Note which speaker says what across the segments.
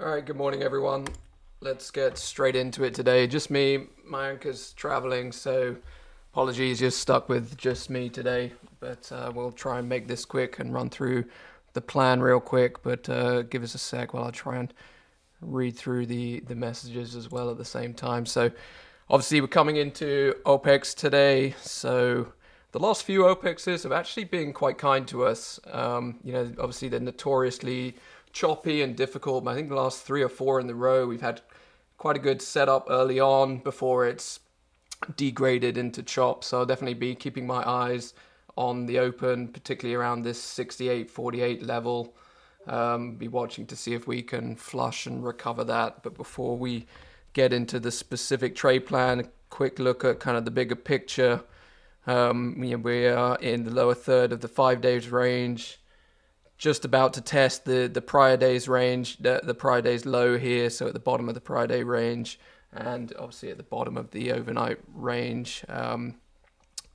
Speaker 1: All right, good morning, everyone. Let's get straight into it today. Just me, my anchor's traveling, so apologies, you're stuck with just me today. But we'll try and make this quick and run through the plan real quick. But give us a sec while I try and read through the messages as well at the same time. So obviously, we're coming into OPEX today. So the last few OPEXs have actually been quite kind to us. Obviously, they're notoriously choppy and difficult. But I think the last 3 or 4 in the row, we've had quite a good setup early on before it's degraded into chop. So I'll definitely be keeping my eyes on the open, particularly around this 68.48 level. Be watching to see if we can flush and recover that. But before we get into the specific trade plan, a quick look at kind of the bigger picture. We are in the lower third of the 5 days range, just about to test the prior day's range, the prior day's low here, so at the bottom of the prior day range, and obviously at the bottom of the overnight range.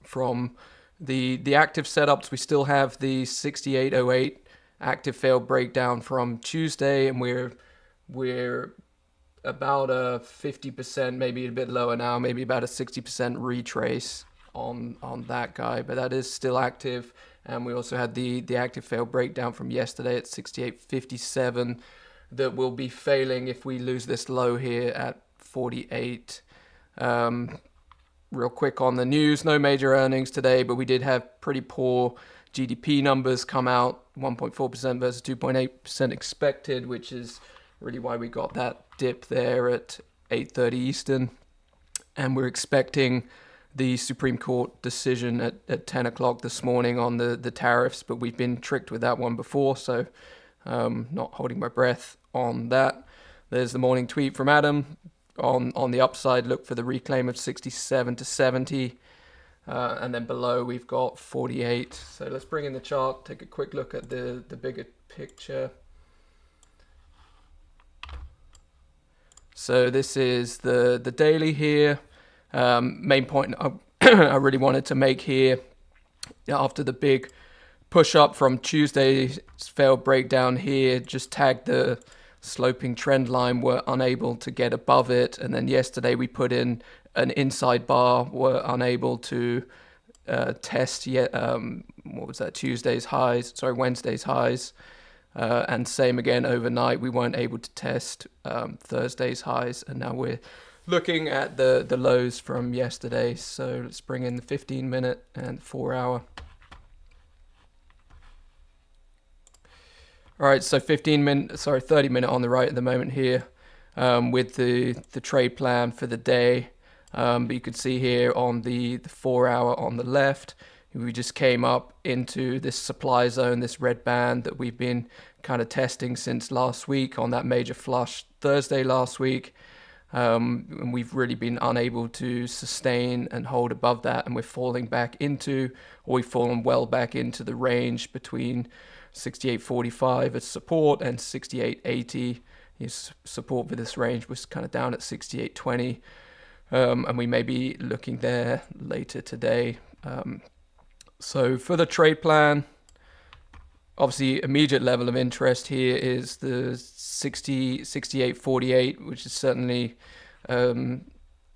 Speaker 1: From the active setups, we still have the 68.08 active failed breakdown from Tuesday, and we're about a 50%, maybe a bit lower now, maybe about a 60% retrace on that guy, but that is still active. And we also had the active failed breakdown from yesterday at 68.57 that will be failing if we lose this low here at 48. Real quick on the news, no major earnings today, but we did have pretty poor GDP numbers come out, 1.4% versus 2.8% expected, which is really why we got that dip there at 8:30 Eastern. And we're expecting the Supreme Court decision at 10 o'clock this morning on the tariffs, but we've been tricked with that one before, so not holding my breath on that. There's the morning tweet from Adam. On the upside, look for the reclaim of 67 to 70. And then below we've got 48. So let's bring in the chart, take a quick look at the bigger picture. So this is the daily here. Main point I really wanted to make here, after the big push up from Tuesday's failed breakdown here, just tagged the sloping trend line, were unable to get above it, and then yesterday we put in an inside bar, were unable to test yet Wednesday's highs, and same again overnight, we weren't able to test Thursday's highs, and now we're looking at the lows from yesterday. So let's bring in the 15-minute and 4-hour. All right, so 30-minute on the right at the moment here, with the trade plan for the day. But you can see here on the 4-hour on the left, we just came up into this supply zone, this red band that we've been kind of testing since last week on that major flush Thursday last week. And we've really been unable to sustain and hold above that, and we're falling back into, or we've fallen well back into the range between 68.45 as support and 68.80 is support for this range. Was kind of down at 68.20, and we may be looking there later today. So for the trade plan, obviously immediate level of interest here is the 68.48, which is certainly a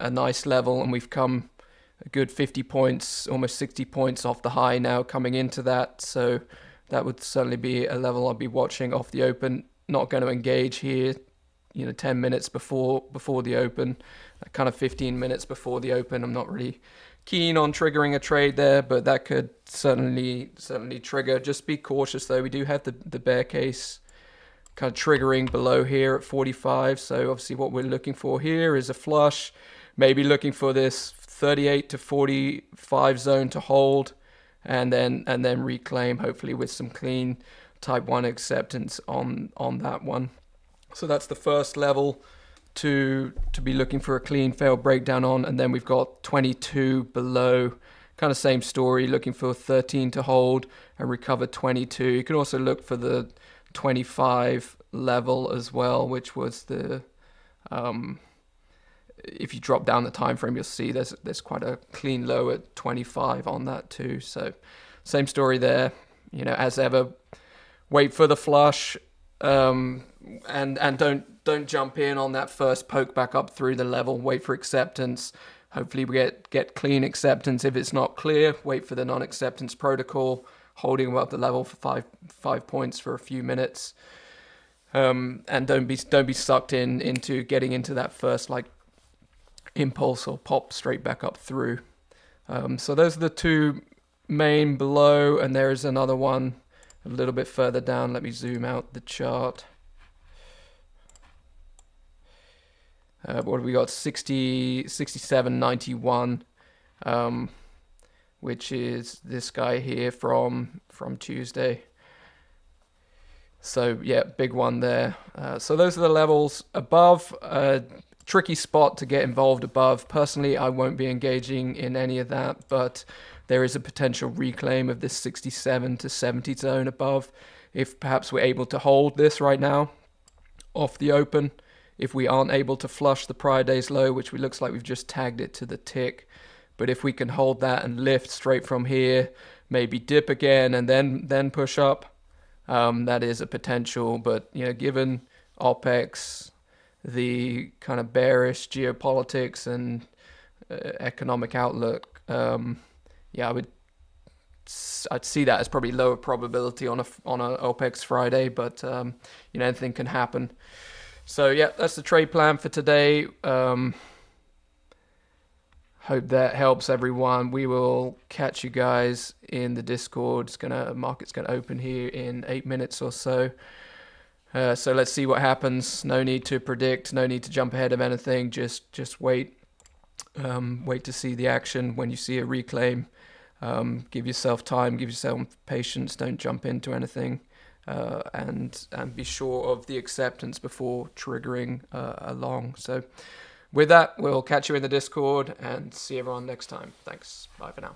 Speaker 1: nice level, and we've come a good 50 points, almost 60 points off the high now coming into that. So that would certainly be a level I'll be watching off the open. Not going to engage here, 10 minutes before the open, kind of 15 minutes before the open. I'm not really keen on triggering a trade there, but that could certainly trigger. Just be cautious though. We do have the bear case kind of triggering below here at 45. So obviously what we're looking for here is a flush, maybe looking for this 38 to 45 zone to hold, and then reclaim, hopefully with some clean type 1 acceptance on that one. So that's the first level to be looking for a clean failed breakdown on, and then we've got 22 below, kind of same story, looking for 13 to hold and recover 22. You can also look for the 25 level as well, which was the if you drop down the time frame, you'll see there's quite a clean low at 25 on that too. So same story there, as ever, wait for the flush, and don't don't jump in on that first poke back up through the level. Wait for acceptance. Hopefully we get clean acceptance. If it's not clear, wait for the non-acceptance protocol, holding above the level for five points for a few minutes. And don't be sucked into getting into that first like impulse or pop straight back up through. So those are the two main below, and there is another one a little bit further down. Let me zoom out the chart. What have we got? 60, 67.91, which is this guy here from Tuesday. So yeah, big one there. So those are the levels above. Tricky spot to get involved above. Personally, I won't be engaging in any of that, but there is a potential reclaim of this 67 to 70 zone above. If perhaps we're able to hold this right now off the open, if we aren't able to flush the prior day's low, which looks like we've just tagged it to the tick, but if we can hold that and lift straight from here, maybe dip again and then push up, that is a potential. But you know, given OPEX, the kind of bearish geopolitics and economic outlook, yeah, I'd see that as probably lower probability on a OPEX Friday, but you know, anything can happen. So yeah, that's the trade plan for today. Hope that helps everyone. We will catch you guys in the Discord. Market's gonna open here in 8 minutes or so. So let's see what happens. No need to predict. No need to jump ahead of anything. Just wait. Wait to see the action. When you see a reclaim, give yourself time. Give yourself patience. Don't jump into anything. And be sure of the acceptance before triggering along. So with that, we'll catch you in the Discord and see everyone next time. Thanks. Bye for now.